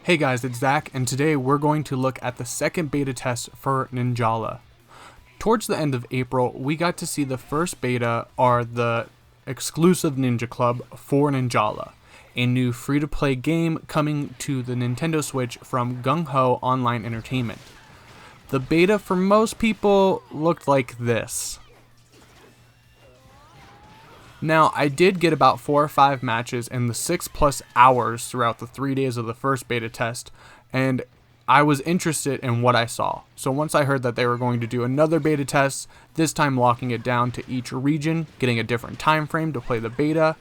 Hey guys, it's Zach, and today we're going to look at the second beta test for Ninjala. Towards the end of April, we got to see the first beta, or the exclusive Ninja Club for Ninjala, a new free-to-play game coming to the Nintendo Switch from Gung Ho Online Entertainment. The beta for most people looked like this. Now, I did get about 4 or 5 matches in the 6+ hours throughout the 3 days of the first beta test, and I was interested in what I saw. So once I heard that they were going to do another beta test, this time locking it down to each region, getting a different time frame to play the beta,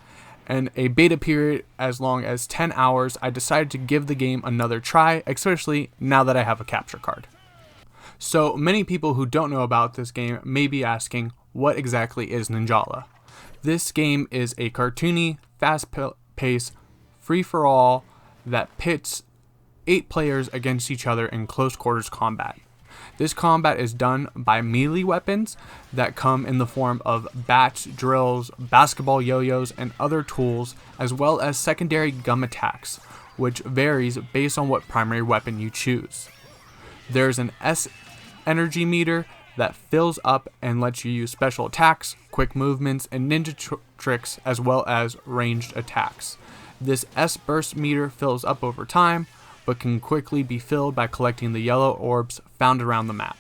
and a beta period as long as 10 hours, I decided to give the game another try, especially now that I have a capture card. So many people who don't know about this game may be asking, what exactly is Ninjala? This game is a cartoony, fast-paced, free-for-all that pits 8 players against each other in close quarters combat. This combat is done by melee weapons that come in the form of bats, drills, basketball yo-yos, and other tools, as well as secondary gum attacks, which varies based on what primary weapon you choose. There's an S energy meter that fills up and lets you use special attacks, quick movements, and ninja tricks, as well as ranged attacks. This S burst meter fills up over time, but can quickly be filled by collecting the yellow orbs found around the map.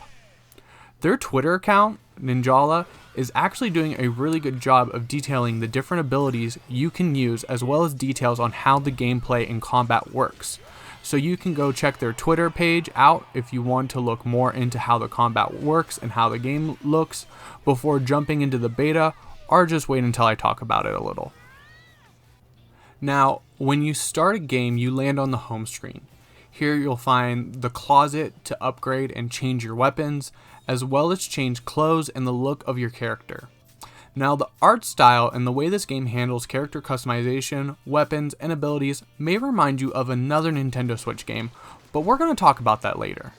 Their Twitter account, Ninjala, is actually doing a really good job of detailing the different abilities you can use, as well as details on how the gameplay and combat works. So you can go check their Twitter page out if you want to look more into how the combat works and how the game looks before jumping into the beta, or just wait until I talk about it a little. Now, when you start a game, you land on the home screen. Here you'll find the closet to upgrade and change your weapons, as well as change clothes and the look of your character. Now, the art style and the way this game handles character customization, weapons, and abilities may remind you of another Nintendo Switch game, but we're going to talk about that later.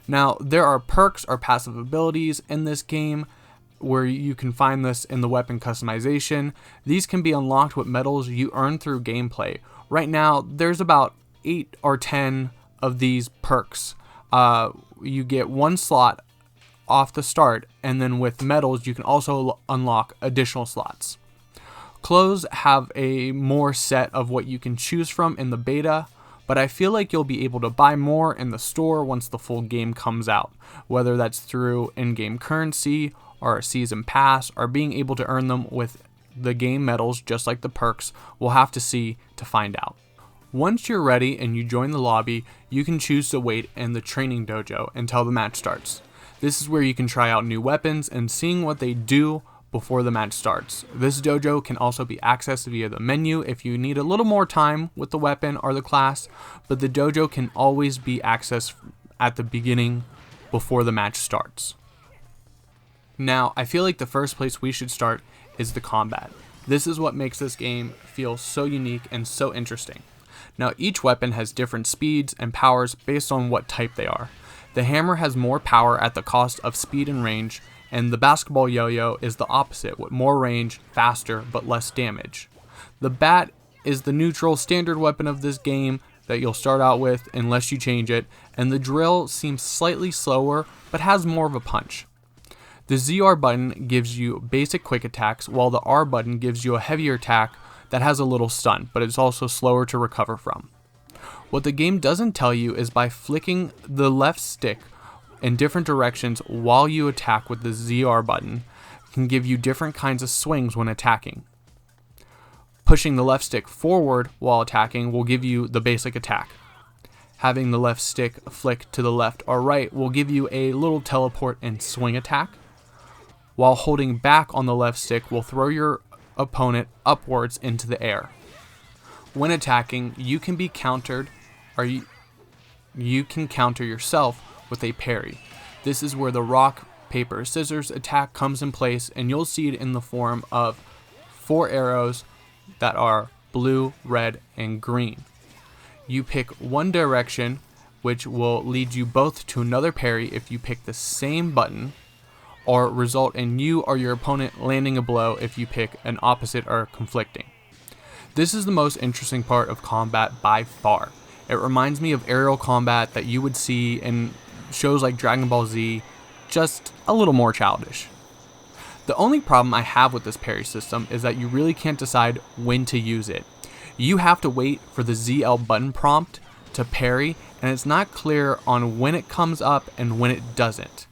Now, there are perks or passive abilities in this game where you can find this in the weapon customization. These can be unlocked with medals you earn through gameplay. Right now, there's about 8 or 10 of these perks. You get 1 slot off the start, and then with medals you can also unlock additional slots. Clothes have a more set of what you can choose from in the beta, but I feel like you'll be able to buy more in the store once the full game comes out, whether that's through in-game currency or a season pass or being able to earn them with the game medals just like the perks. We'll have to see to find out. Once you're ready and you join the lobby, you can choose to wait in the training dojo until the match starts. This is where you can try out new weapons and seeing what they do before the match starts. This dojo can also be accessed via the menu if you need a little more time with the weapon or the class, but the dojo can always be accessed at the beginning before the match starts. Now, I feel like the first place we should start is the combat. This is what makes this game feel so unique and so interesting. Now, each weapon has different speeds and powers based on what type they are. The hammer has more power at the cost of speed and range, and the basketball yo-yo is the opposite, with more range, faster, but less damage. The bat is the neutral standard weapon of this game that you'll start out with unless you change it, and the drill seems slightly slower, but has more of a punch. The ZR button gives you basic quick attacks, while the R button gives you a heavier attack that has a little stun, but it's also slower to recover from. What the game doesn't tell you is by flicking the left stick in different directions while you attack with the ZR button can give you different kinds of swings when attacking. Pushing the left stick forward while attacking will give you the basic attack. Having the left stick flick to the left or right will give you a little teleport and swing attack, while holding back on the left stick will throw your opponent upwards into the air. When attacking, you can be countered, or you can counter yourself with a parry. This is where the rock, paper, scissors attack comes in place, and you'll see it in the form of 4 arrows that are blue, red, and green. You pick one direction, which will lead you both to another parry if you pick the same button, or result in you or your opponent landing a blow if you pick an opposite or conflicting. This is the most interesting part of combat by far. It reminds me of aerial combat that you would see in shows like Dragon Ball Z, just a little more childish. The only problem I have with this parry system is that you really can't decide when to use it. You have to wait for the ZL button prompt to parry, and it's not clear on when it comes up and when it doesn't.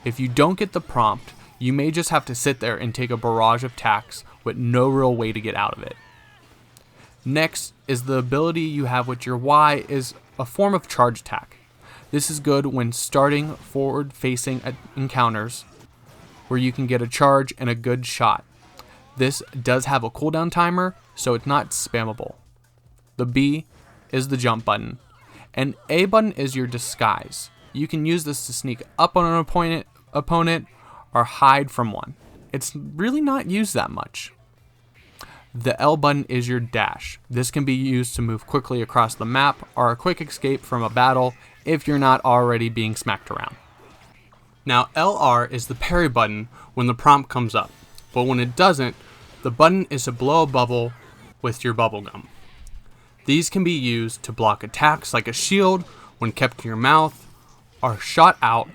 If you don't get the prompt, you may just have to sit there and take a barrage of attacks with no real way to get out of it. Next is the ability you have with your Y is a form of charge attack. This is good when starting forward-facing encounters where you can get a charge and a good shot. This does have a cooldown timer, so it's not spammable. The B is the jump button, and A button is your disguise. You can use this to sneak up on an opponent or hide from one. It's really not used that much. The L button is your dash. This can be used to move quickly across the map or a quick escape from a battle if you're not already being smacked around. Now LR is the parry button when the prompt comes up, but when it doesn't, the button is to blow a bubble with your bubble gum. These can be used to block attacks like a shield when kept in your mouth or shot out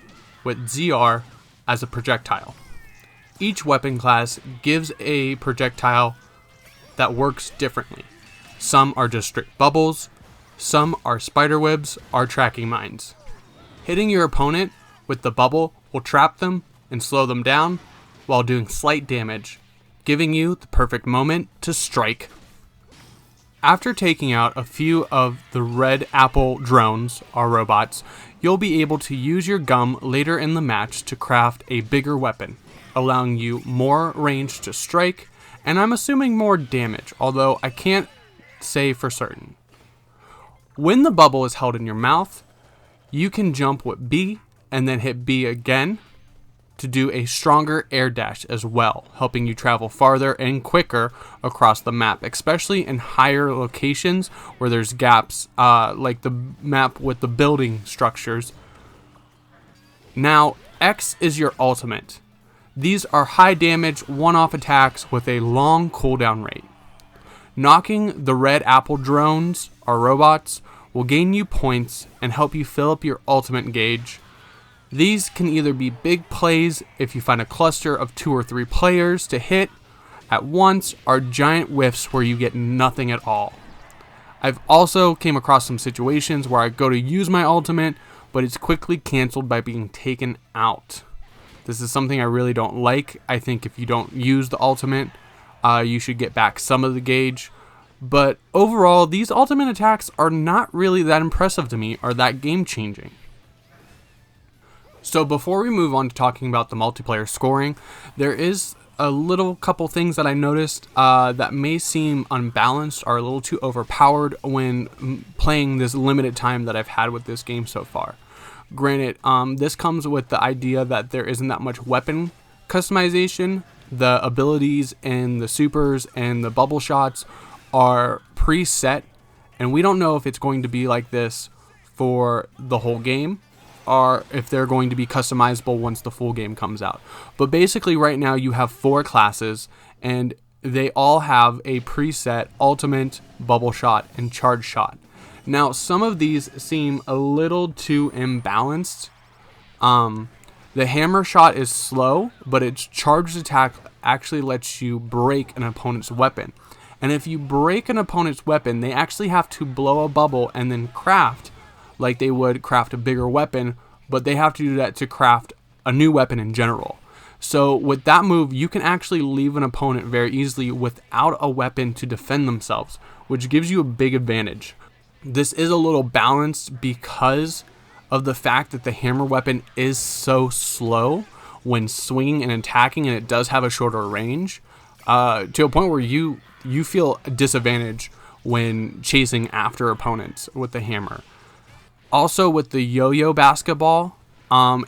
with ZR as a projectile. Each weapon class gives a projectile that works differently. Some are just straight bubbles, some are spider webs or tracking mines. Hitting your opponent with the bubble will trap them and slow them down while doing slight damage, giving you the perfect moment to strike. After taking out a few of the red apple drones or robots, you'll be able to use your gum later in the match to craft a bigger weapon, allowing you more range to strike, and I'm assuming more damage, although I can't say for certain. When the bubble is held in your mouth, you can jump with B and then hit B again to do a stronger air dash as well, helping you travel farther and quicker across the map, especially in higher locations where there's gaps, like the map with the building structures. Now, X is your ultimate. These are high damage one-off attacks with a long cooldown rate. Knocking the red apple drones or robots will gain you points and help you fill up your ultimate gauge. These can either be big plays if you find a cluster of 2 or 3 players to hit at once, or giant whiffs where you get nothing at all. I've also came across some situations where I go to use my ultimate, but it's quickly cancelled by being taken out. This is something I really don't like. I think if you don't use the ultimate, you should get back some of the gauge. But overall, these ultimate attacks are not really that impressive to me or that game changing. So before we move on to talking about the multiplayer scoring, there is a little couple things that I noticed that may seem unbalanced or a little too overpowered when playing this limited time that I've had with this game so far. Granted, this comes with the idea that there isn't that much weapon customization. The abilities and the supers and the bubble shots are preset, and we don't know if it's going to be like this for the whole game, or if they're going to be customizable once the full game comes out. But basically right now you have 4 classes, and they all have a preset ultimate, bubble shot, and charge shot. Now some of these seem a little too imbalanced. The hammer shot is slow, but its charged attack actually lets you break an opponent's weapon. And if you break an opponent's weapon, they actually have to blow a bubble and then craft like they would craft a bigger weapon, but they have to do that to craft a new weapon in general. So with that move, you can actually leave an opponent very easily without a weapon to defend themselves, which gives you a big advantage. This is a little balanced because of the fact that the hammer weapon is so slow when swinging and attacking, and it does have a shorter range, to a point where you feel a disadvantage when chasing after opponents with the hammer. Also with the yo-yo basketball,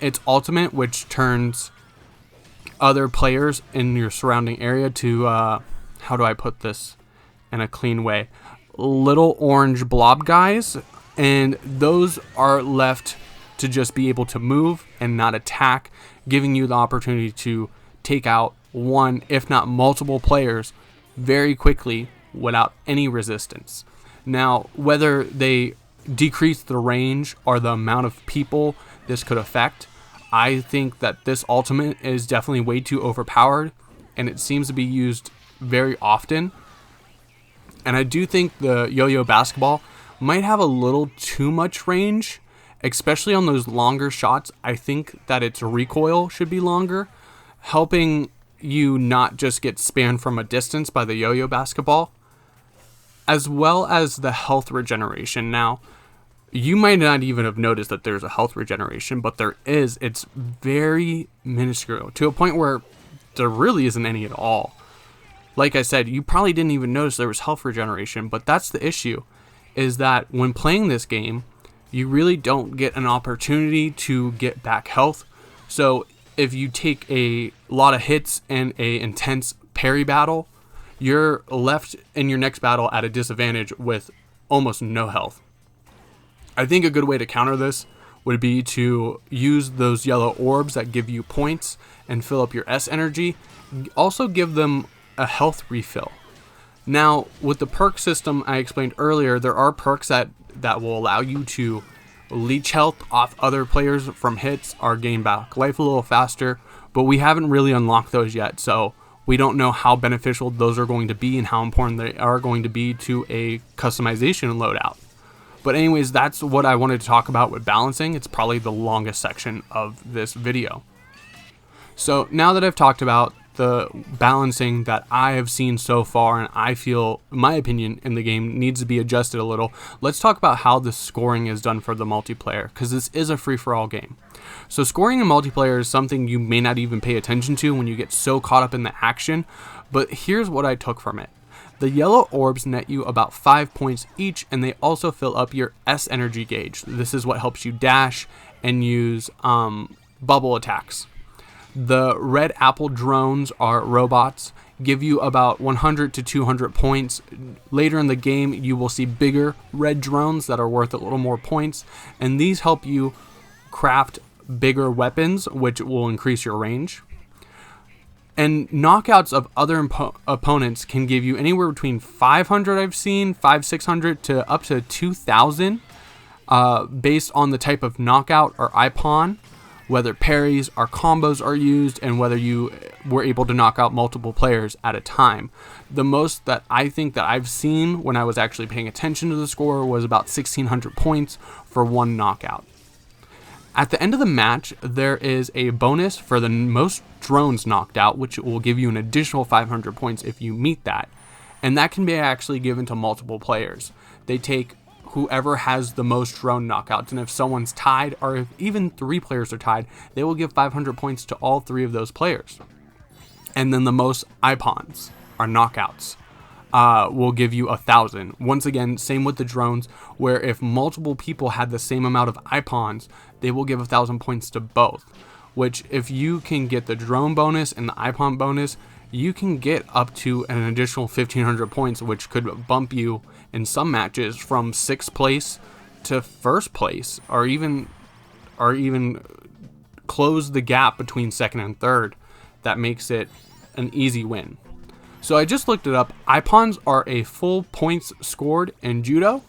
it's ultimate, which turns other players in your surrounding area to, how do I put this in a clean way, little orange blob guys, and those are left to just be able to move and not attack, giving you the opportunity to take out one, if not multiple players very quickly without any resistance. Now, whether they decrease the range or the amount of people this could affect. I think that this ultimate is definitely way too overpowered, and it seems to be used very often. And I do think the yo-yo basketball might have a little too much range, especially on those longer shots. I think that its recoil should be longer, helping you not just get spammed from a distance by the yo-yo basketball, as well as the health regeneration. Now, you might not even have noticed that there's a health regeneration, but there is. It's very minuscule, to a point where there really isn't any at all. Like I said, you probably didn't even notice there was health regeneration, but that's the issue, is that when playing this game, you really don't get an opportunity to get back health. So if you take a lot of hits in a intense parry battle, you're left in your next battle at a disadvantage with almost no health. I think a good way to counter this would be to use those yellow orbs that give you points and fill up your S energy. Also give them a health refill. Now, with the perk system I explained earlier, there are perks that will allow you to leech health off other players from hits or gain back life a little faster, but we haven't really unlocked those yet, so we don't know how beneficial those are going to be and how important they are going to be to a customization loadout. But anyways, that's what I wanted to talk about with balancing. It's probably the longest section of this video. So now that I've talked about the balancing that I have seen so far, and I feel, in my opinion, in the game needs to be adjusted a little, let's talk about how the scoring is done for the multiplayer, because this is a free-for-all game. So scoring in multiplayer is something you may not even pay attention to when you get so caught up in the action, but here's what I took from it. The yellow orbs net you about 5 points each, and they also fill up your S energy gauge. This is what helps you dash and use bubble attacks. The red apple drones are robots, give you about 100 to 200 points. Later in the game, you will see bigger red drones that are worth a little more points, and these help you craft bigger weapons, which will increase your range. And knockouts of other opponents can give you anywhere between 500, I've seen, 600 to up to 2,000, based on the type of knockout or icon, whether parries or combos are used, and whether you were able to knock out multiple players at a time. The most that I think that I've seen when I was actually paying attention to the score was about 1,600 points for one knockout. At the end of the match, there is a bonus for the most drones knocked out, which will give you an additional 500 points if you meet that. And that can be actually given to multiple players. They take whoever has the most drone knockouts, and if someone's tied, or if even 3 players are tied, they will give 500 points to all 3 of those players. And then the most icons, or knockouts, will give you 1,000. Once again, same with the drones, where if multiple people had the same amount of icons, they will give 1,000 points to both. Which, if you can get the drone bonus and the icon bonus, you can get up to an additional 1,500 points, which could bump you in some matches from 6th place to 1st place, or even close the gap between 2nd and 3rd. That makes it an easy win. So I just looked it up. Icons are a full points scored in judo.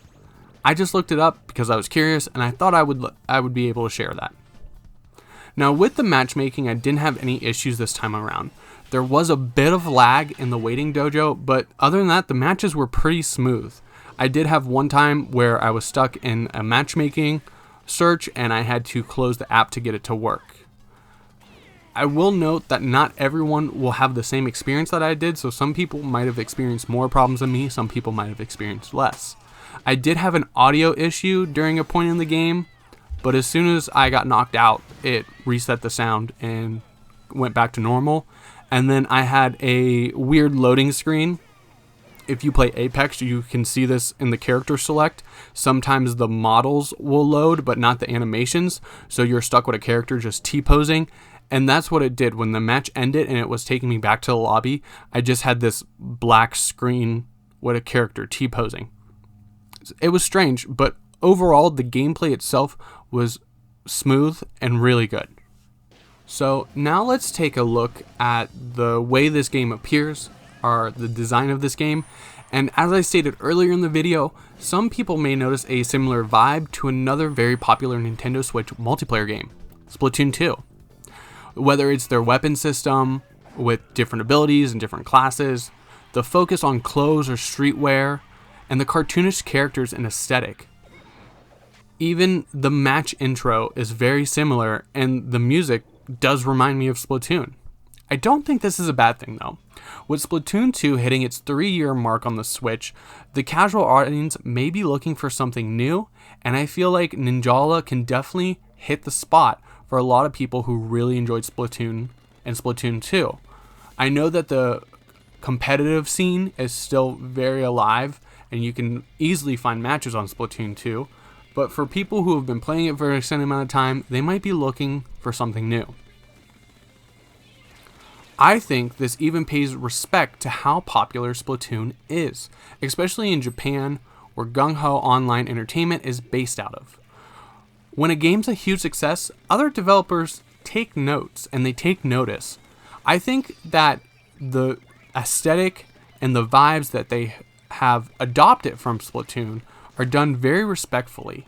I just looked it up because I was curious, and I thought I would be able to share that. Now, with the matchmaking, I didn't have any issues this time around. There was a bit of lag in the waiting dojo, but other than that, the matches were pretty smooth. I did have one time where I was stuck in a matchmaking search, and I had to close the app to get it to work. I will note that not everyone will have the same experience that I did, so some people might have experienced more problems than me, some people might have experienced less. I did have an audio issue during a point in the game, but as soon as I got knocked out, it reset the sound and went back to normal. And then I had a weird loading screen. If you play Apex, you can see this in the character select. Sometimes the models will load, but not the animations, so you're stuck with a character just T-posing. And that's what it did. When the match ended and it was taking me back to the lobby, I just had this black screen with a character T-posing. It was strange, but overall, the gameplay itself was smooth and really good. So now let's take a look at the way this game appears, or the design of this game, And as I stated earlier in the video, some people may notice a similar vibe to another very popular Nintendo Switch multiplayer game, Splatoon 2. Whether it's their weapon system with different abilities and different classes, the focus on clothes or streetwear, and the cartoonish characters and aesthetic. Even the match intro is very similar, and the music does remind me of Splatoon. I don't think this is a bad thing though. With Splatoon 2 hitting its 3-year mark on the Switch, the casual audience may be looking for something new, and I feel like Ninjala can definitely hit the spot for a lot of people who really enjoyed Splatoon and Splatoon 2. I know that the competitive scene is still very alive, and you can easily find matches on Splatoon 2, but for people who have been playing it for an extended amount of time, they might be looking for something new. I think this even pays respect to how popular Splatoon is, especially in Japan, where gung-ho online entertainment is based out of. When a game's a huge success, other developers take notes and they take notice. I think that the aesthetic and the vibes that they have adopted from Splatoon are done very respectfully.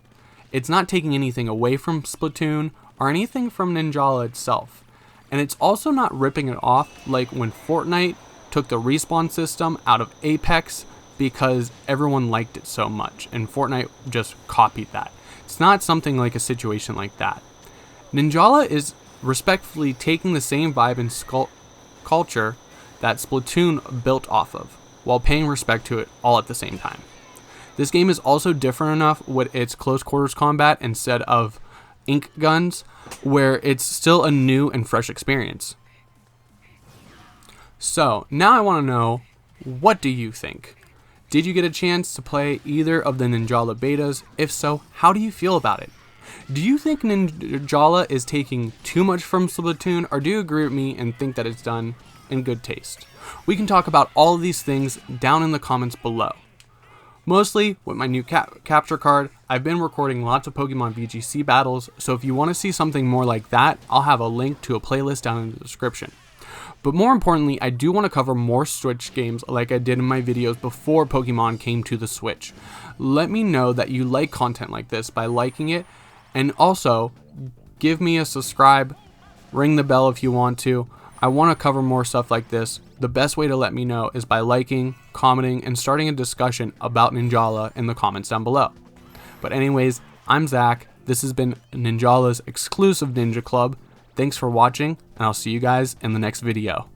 It's not taking anything away from Splatoon or anything from Ninjala itself. And it's also not ripping it off like when Fortnite took the respawn system out of Apex because everyone liked it so much and Fortnite just copied that. It's not something like a situation like that. Ninjala is respectfully taking the same vibe and culture that Splatoon built off of, while paying respect to it all at the same time. This game is also different enough with its close quarters combat instead of ink guns, where it's still a new and fresh experience. So, now I want to know, what do you think? Did you get a chance to play either of the Ninjala betas? If so, how do you feel about it? Do you think Ninjala is taking too much from Splatoon, or do you agree with me and think that it's done in good taste? We can talk about all of these things down in the comments below. Mostly, with my new capture card, I've been recording lots of Pokemon VGC battles, so if you want to see something more like that, I'll have a link to a playlist down in the description. But more importantly, I do want to cover more Switch games like I did in my videos before Pokemon came to the Switch. Let me know that you like content like this by liking it, and also give me a subscribe, ring the bell if you want to. I want to cover more stuff like this. The best way to let me know is by liking, commenting, and starting a discussion about Ninjala in the comments down below. But anyways, I'm Zach. This has been Ninjala's exclusive Ninja Club. Thanks for watching, and I'll see you guys in the next video.